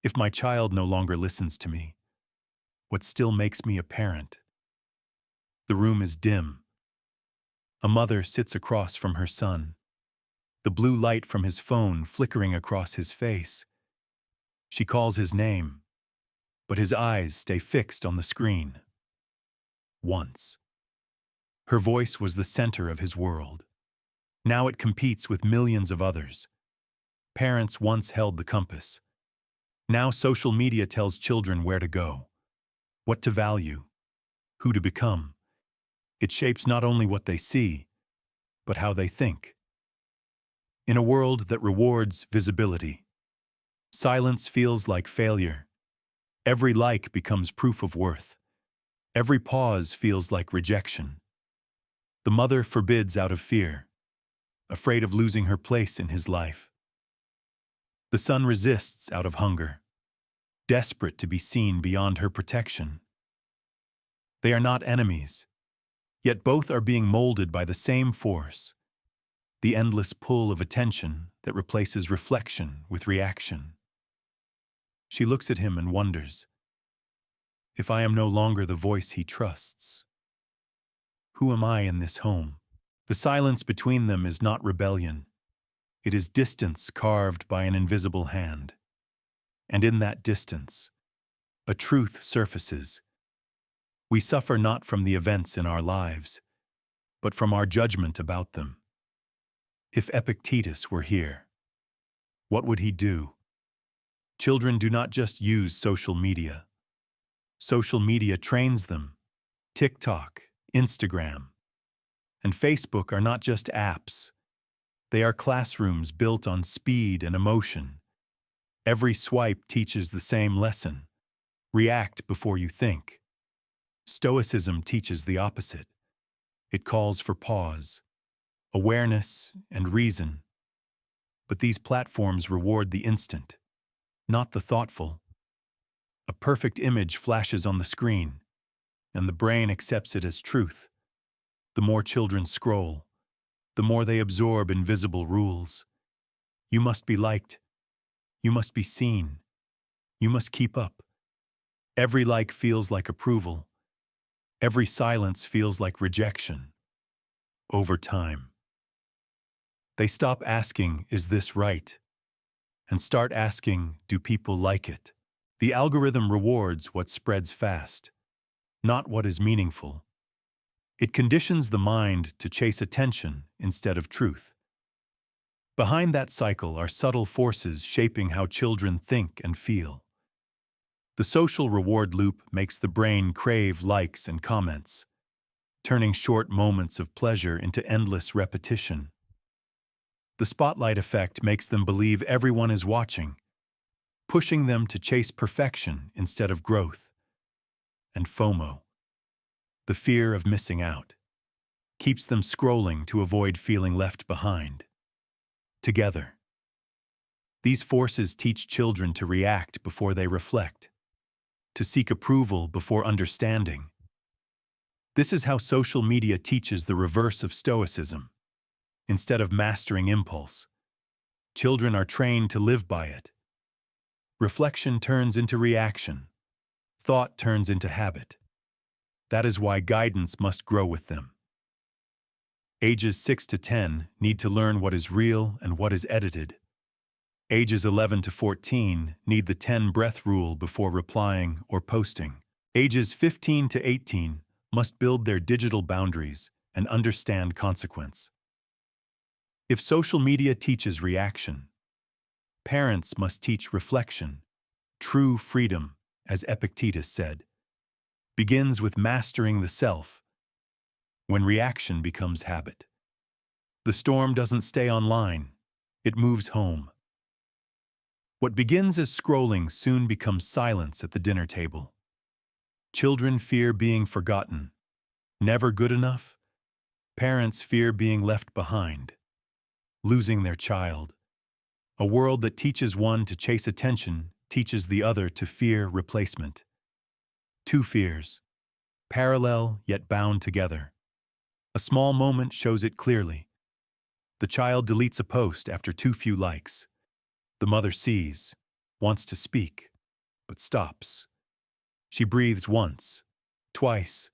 If my child no longer listens to me, what still makes me a parent? The room is dim. A mother sits across from her son, the blue light from his phone flickering across his face. She calls his name, but his eyes stay fixed on the screen. Once, her voice was the center of his world. Now it competes with millions of others. Parents once held the compass. Now social media tells children where to go, what to value, who to become. It shapes not only what they see, but how they think. In a world that rewards visibility, silence feels like failure. Every like becomes proof of worth. Every pause feels like rejection. The mother forbids out of fear, afraid of losing her place in his life. The son resists out of hunger, desperate to be seen beyond her protection. They are not enemies, yet both are being molded by the same force, the endless pull of attention that replaces reflection with reaction. She looks at him and wonders, if I am no longer the voice he trusts, who am I in this home? The silence between them is not rebellion. It is distance carved by an invisible hand. And in that distance, a truth surfaces. We suffer not from the events in our lives, but from our judgment about them. If Epictetus were here, what would he do? Children do not just use social media. Social media trains them. TikTok, Instagram, and Facebook are not just apps. They are classrooms built on speed and emotion. Every swipe teaches the same lesson. React before you think. Stoicism teaches the opposite. It calls for pause, awareness, and reason. But these platforms reward the instant, not the thoughtful. A perfect image flashes on the screen, and the brain accepts it as truth. The more children scroll, the more they absorb invisible rules. You must be liked. You must be seen. You must keep up. Every like feels like approval. Every silence feels like rejection. Over time, they stop asking, is this right? And start asking, do people like it? The algorithm rewards what spreads fast, not what is meaningful. It conditions the mind to chase attention instead of truth. Behind that cycle are subtle forces shaping how children think and feel. The social reward loop makes the brain crave likes and comments, turning short moments of pleasure into endless repetition. The spotlight effect makes them believe everyone is watching, pushing them to chase perfection instead of growth. And FOMO, the fear of missing out, keeps them scrolling to avoid feeling left behind. Together, these forces teach children to react before they reflect, to seek approval before understanding. This is how social media teaches the reverse of Stoicism. Instead of mastering impulse, children are trained to live by it. Reflection turns into reaction. Thought turns into habit. That is why guidance must grow with them. Ages 6 to 10 need to learn what is real and what is edited. Ages 11 to 14 need the 10-breath rule before replying or posting. Ages 15 to 18 must build their digital boundaries and understand consequence. If social media teaches reaction, parents must teach reflection. True freedom, as Epictetus said, begins with mastering the self. When reaction becomes habit, the storm doesn't stay online, it moves home. What begins as scrolling soon becomes silence at the dinner table. Children fear being forgotten. Never good enough? Parents fear being left behind, losing their child. A world that teaches one to chase attention teaches the other to fear replacement. Two fears, parallel yet bound together. A small moment shows it clearly. The child deletes a post after too few likes. The mother sees, wants to speak, but stops. She breathes once, twice,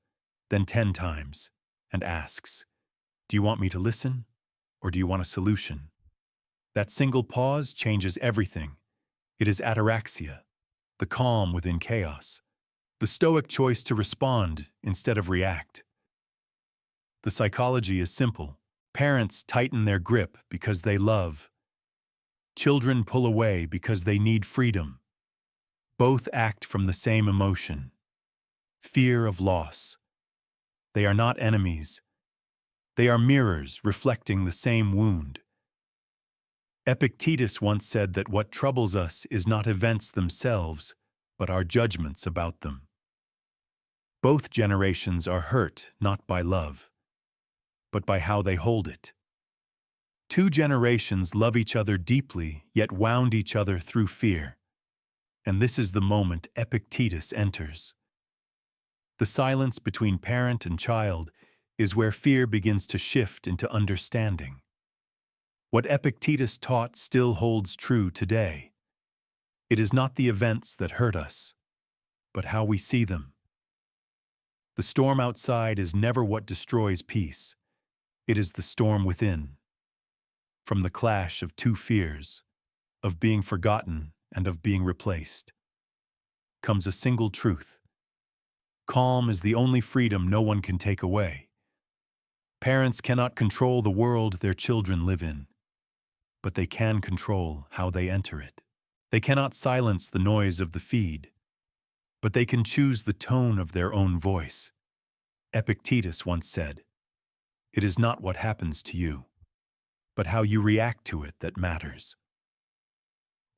then 10 times, and asks, "Do you want me to listen, or do you want a solution?" That single pause changes everything. It is ataraxia, the calm within chaos, the Stoic choice to respond instead of react. The psychology is simple. Parents tighten their grip because they love. Children pull away because they need freedom. Both act from the same emotion, fear of loss. They are not enemies. They are mirrors reflecting the same wound. Epictetus once said that what troubles us is not events themselves, but our judgments about them. Both generations are hurt not by love, but by how they hold it. Two generations love each other deeply, yet wound each other through fear. And this is the moment Epictetus enters. The silence between parent and child is where fear begins to shift into understanding. What Epictetus taught still holds true today. It is not the events that hurt us, but how we see them. The storm outside is never what destroys peace. It is the storm within. From the clash of two fears, of being forgotten and of being replaced, comes a single truth. Calm is the only freedom no one can take away. Parents cannot control the world their children live in, but they can control how they enter it. They cannot silence the noise of the feed, but they can choose the tone of their own voice. Epictetus once said, "It is not what happens to you, but how you react to it that matters."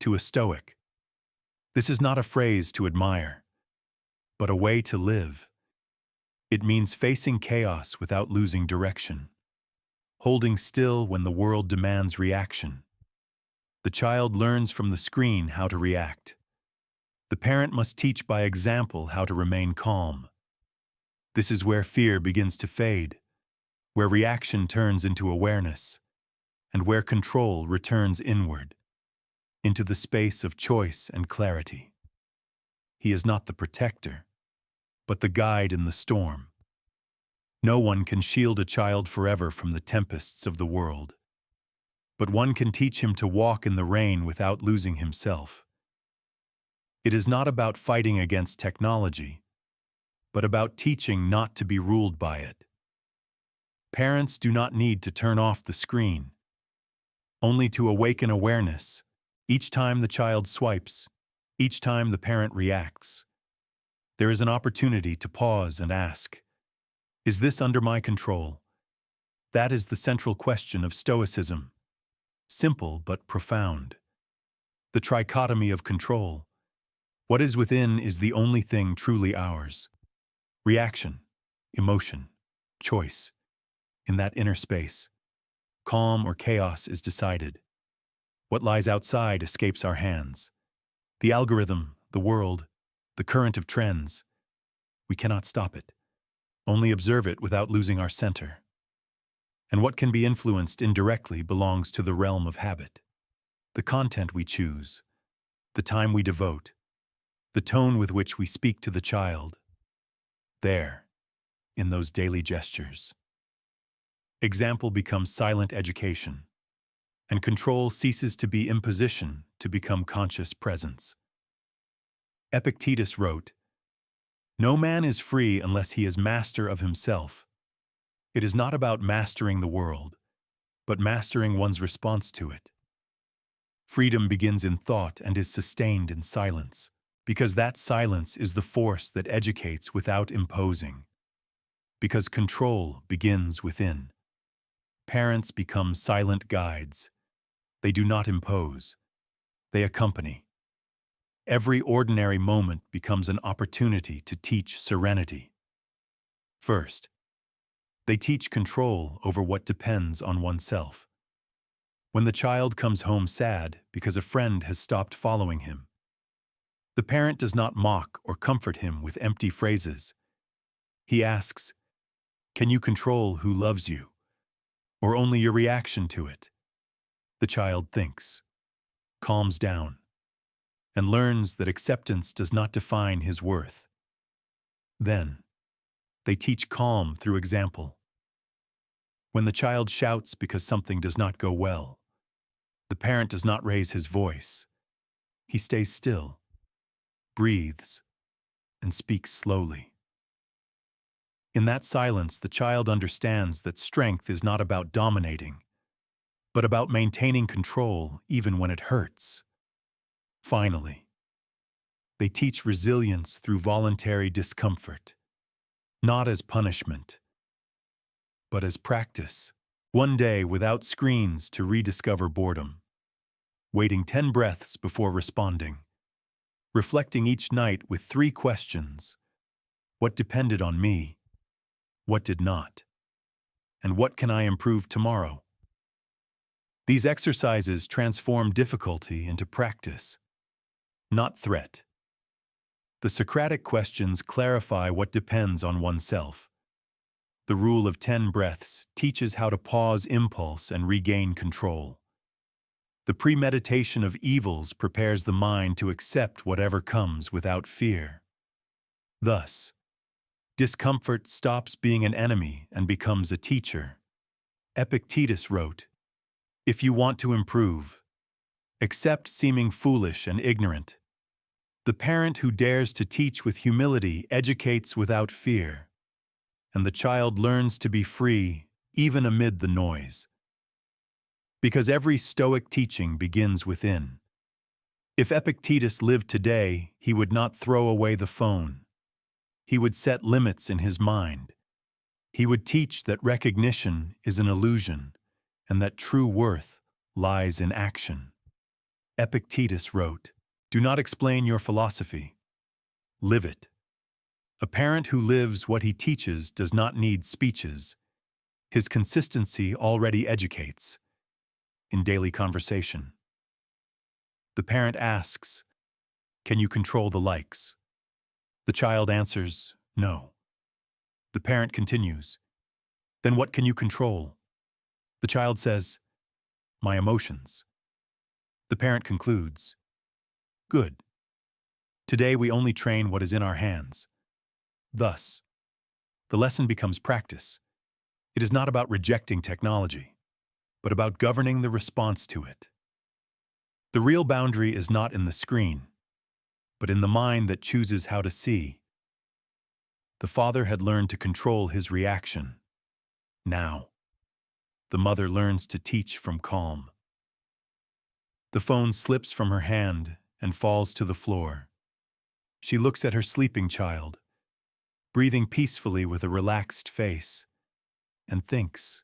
To a Stoic, this is not a phrase to admire, but a way to live. It means facing chaos without losing direction, holding still when the world demands reaction. The child learns from the screen how to react. The parent must teach by example how to remain calm. This is where fear begins to fade, where reaction turns into awareness, and where control returns inward, into the space of choice and clarity. He is not the protector, but the guide in the storm. No one can shield a child forever from the tempests of the world, but one can teach him to walk in the rain without losing himself. It is not about fighting against technology, but about teaching not to be ruled by it. Parents do not need to turn off the screen, only to awaken awareness each time the child swipes, each time the parent reacts. There is an opportunity to pause and ask, "Is this under my control?" That is the central question of Stoicism. Simple but profound. The trichotomy of control. What is within is the only thing truly ours. Reaction, emotion, choice. In that inner space, calm or chaos is decided. What lies outside escapes our hands. The algorithm, the world, the current of trends. We cannot stop it, only observe it without losing our center. And what can be influenced indirectly belongs to the realm of habit. The content we choose, the time we devote, the tone with which we speak to the child. There, in those daily gestures. Example becomes silent education, and control ceases to be imposition to become conscious presence. Epictetus wrote, "No man is free unless he is master of himself." It is not about mastering the world, but mastering one's response to it. Freedom begins in thought and is sustained in silence, because that silence is the force that educates without imposing. Because control begins within. Parents become silent guides. They do not impose. They accompany. Every ordinary moment becomes an opportunity to teach serenity. First, they teach control over what depends on oneself. When the child comes home sad because a friend has stopped following him, the parent does not mock or comfort him with empty phrases. He asks, "Can you control who loves you, or only your reaction to it?" The child thinks, calms down, and learns that acceptance does not define his worth. Then, they teach calm through example. When the child shouts because something does not go well, the parent does not raise his voice. He stays still, breathes, and speaks slowly. In that silence, the child understands that strength is not about dominating, but about maintaining control even when it hurts. Finally, they teach resilience through voluntary discomfort, not as punishment, but as practice. One day without screens to rediscover boredom, waiting 10 breaths before responding, reflecting each night with 3 questions: what depended on me? What did not? And what can I improve tomorrow? These exercises transform difficulty into practice, not threat. The Socratic questions clarify what depends on oneself. The rule of 10 breaths teaches how to pause impulse and regain control. The premeditation of evils prepares the mind to accept whatever comes without fear. Thus, discomfort stops being an enemy and becomes a teacher. Epictetus wrote, "If you want to improve, accept seeming foolish and ignorant. The parent who dares to teach with humility educates without fear, and the child learns to be free even amid the noise." Because every Stoic teaching begins within. If Epictetus lived today, he would not throw away the phone. He would set limits in his mind. He would teach that recognition is an illusion and that true worth lies in action. Epictetus wrote, "Do not explain your philosophy. Live it." A parent who lives what he teaches does not need speeches. His consistency already educates. In daily conversation, the parent asks, "Can you control the likes?" The child answers, "No." The parent continues, "Then what can you control?" The child says, "My emotions." The parent concludes, "Good. Today we only train what is in our hands." Thus, the lesson becomes practice. It is not about rejecting technology, but about governing the response to it. The real boundary is not in the screen, but in the mind that chooses how to see. The father had learned to control his reaction. Now, the mother learns to teach from calm. The phone slips from her hand and falls to the floor. She looks at her sleeping child, breathing peacefully with a relaxed face, and thinks.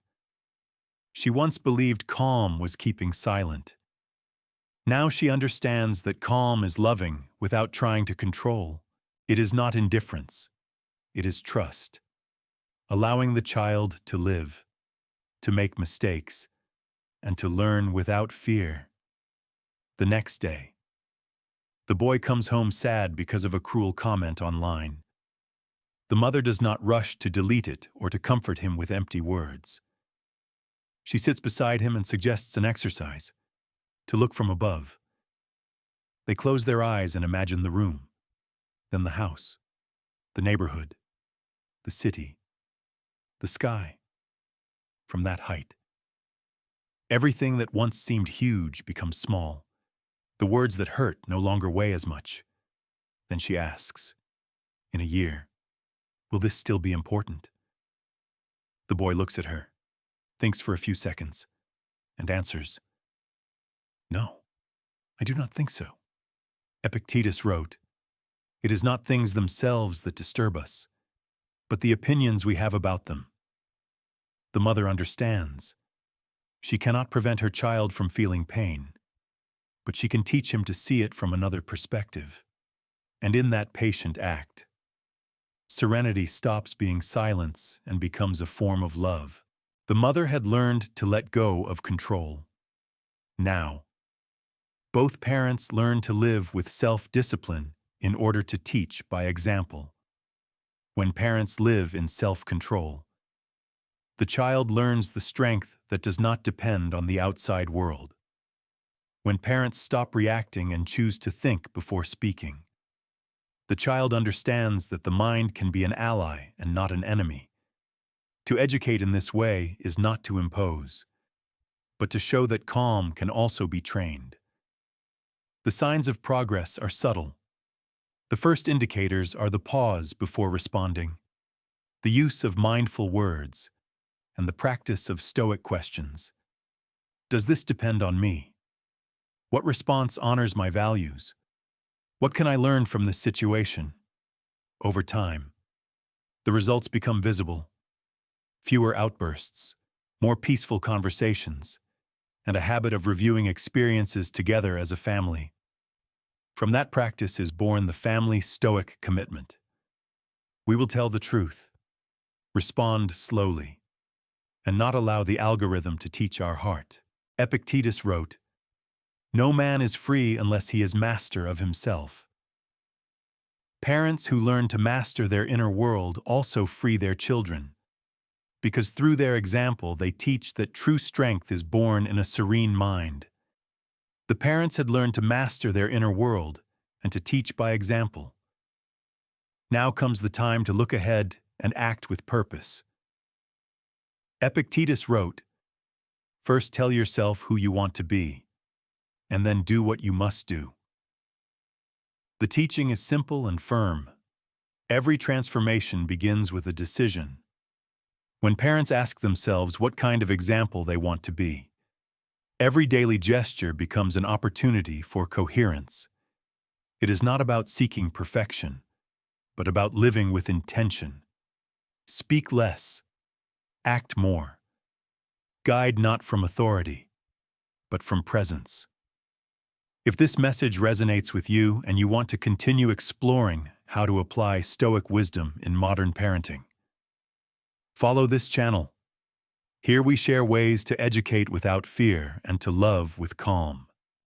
She once believed calm was keeping silent. Now she understands that calm is loving without trying to control. It is not indifference. It is trust. Allowing the child to live, to make mistakes, and to learn without fear. The next day, the boy comes home sad because of a cruel comment online. The mother does not rush to delete it or to comfort him with empty words. She sits beside him and suggests an exercise, to look from above. They close their eyes and imagine the room, then the house, the neighborhood, the city, the sky. From that height, everything that once seemed huge becomes small. The words that hurt no longer weigh as much. Then she asks, "In a year, will this still be important?" The boy looks at her, thinks for a few seconds, and answers, "No, I do not think so." Epictetus wrote, "It is not things themselves that disturb us, but the opinions we have about them." The mother understands. She cannot prevent her child from feeling pain, but she can teach him to see it from another perspective. And in that patient act, serenity stops being silence and becomes a form of love. The mother had learned to let go of control. Now, both parents learn to live with self-discipline in order to teach by example. When parents live in self-control, the child learns the strength that does not depend on the outside world. when parents stop reacting and choose to think before speaking. The child understands that the mind can be an ally and not an enemy. To educate in this way is not to impose, but to show that calm can also be trained. The signs of progress are subtle. The first indicators are the pause before responding, the use of mindful words, and the practice of Stoic questions. Does this depend on me? What response honors my values? What can I learn from this situation? Over time, the results become visible. Fewer outbursts, more peaceful conversations, and a habit of reviewing experiences together as a family. From that practice is born the family Stoic commitment. We will tell the truth, respond slowly, and not allow the algorithm to teach our heart. Epictetus wrote, "No man is free unless he is master of himself." Parents who learn to master their inner world also free their children, because through their example they teach that true strength is born in a serene mind. The parents had learned to master their inner world and to teach by example. Now comes the time to look ahead and act with purpose. Epictetus wrote, "First tell yourself who you want to be, and then do what you must do." The teaching is simple and firm. Every transformation begins with a decision. When parents ask themselves what kind of example they want to be, every daily gesture becomes an opportunity for coherence. It is not about seeking perfection, but about living with intention. Speak less, act more. Guide not from authority, but from presence. If this message resonates with you and you want to continue exploring how to apply Stoic wisdom in modern parenting, follow this channel. Here we share ways to educate without fear and to love with calm.